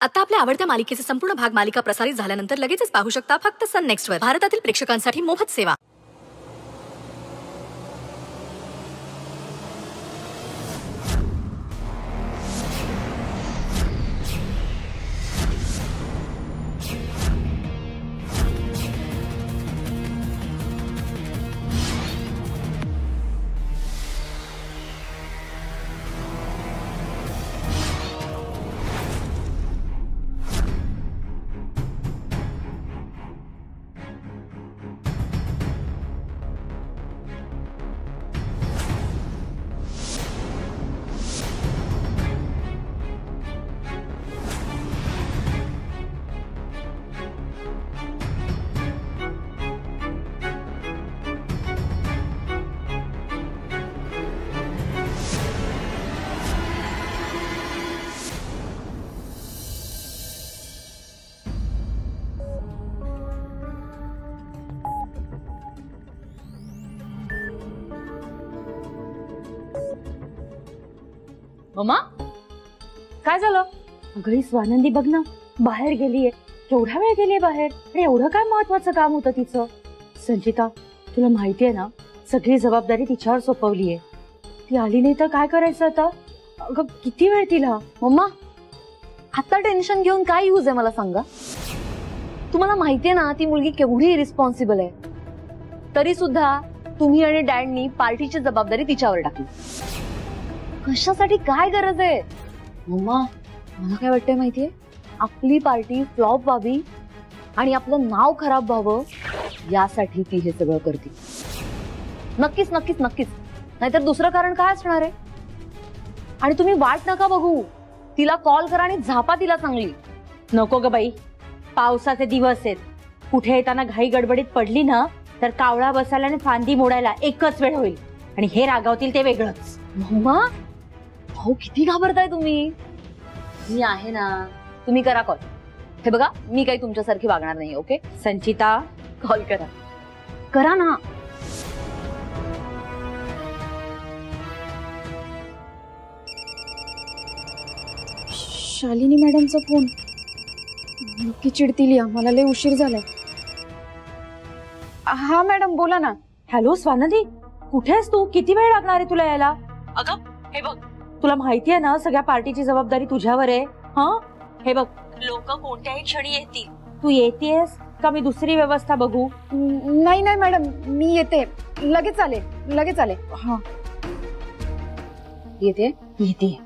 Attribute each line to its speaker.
Speaker 1: आता आपल्या आवडत्या मालिकेचे संपूर्ण भाग मालिका प्रसारित झाल्यानंतर लगेचच पाहू शकता फक्त सन नेक्स्ट वर. भारतातील प्रेक्षकांसाठी मोफत सेवा.
Speaker 2: मम्मा काय झालं?
Speaker 3: अगं ही स्वानंदी बघ ना, बाहेर गेलीये. केवढा वेळ गेलीये बाहेर आणि एवढं काय महत्वाचं काम होतं तिचं? संचिता, तुला माहितीये ना, सगळी जबाबदारी तिच्यावर सोपवलीये. ती आली नाही तर काय करायचं आता? अगं किती वेळ तिला?
Speaker 2: मम्मा आता टेन्शन घेऊन काय यूज आहे मला सांगा. तुम्हाला माहितीये ना ती मुलगी केवढी रिस्पॉन्सिबल आहे, तरी सुद्धा तुम्ही आणि डॅडनी पार्टीची जबाबदारी तिच्यावर टाकली. कशासाठी? काय गरज आहे? मम्मा मला काय वाटतंय माहितीये, आपली पार्टी फ्लॉप व्हावी आणि आपलं नाव खराब व्हावं यासाठी ती हे सगळं करते. नक्कीच नक्कीच नक्कीच, नाहीतर दुसरं कारण काय असणार आहे? आणि तुम्ही वाट नका बघू, तिला कॉल करा आणि झापा तिला चांगली.
Speaker 3: नको ग बाई, पावसाचे दिवस आहेत. कुठे येताना घाई गडबडीत पडली ना तर कावळा बसायला आणि फांदी मोडायला एकच वेळ होईल आणि हे रागावतील ते वेगळंच.
Speaker 2: मम्मा भाऊ किती घाबरताय तुम्ही? मी आहे ना, तुम्ही करा कॉल. हे बघा मी काही तुमच्यासारखी वागणार नाही. ओके
Speaker 3: संचिता,
Speaker 2: कॉल करा. करा ना.
Speaker 4: शालिनी मॅडमचा फोन. नक्की चिडतील, मला लय उशीर झालाय. हा मॅडम बोला ना.
Speaker 3: हॅलो स्वानंदी, कुठे आहेस तू? किती वेळ लागणार आहे तुला यायला? अगं हे बघ, तुला माहितीये ना सगळ्या पार्टीची जबाबदारी तुझ्यावर आहे. हा हे बघ, लोक कोणत्याही क्षणी येतील. तू येतेस का मी दुसरी व्यवस्था बघू?
Speaker 4: नाही नाही मॅडम, मी येते. लगेच आले लगेच आले.
Speaker 2: हा येते
Speaker 3: येते.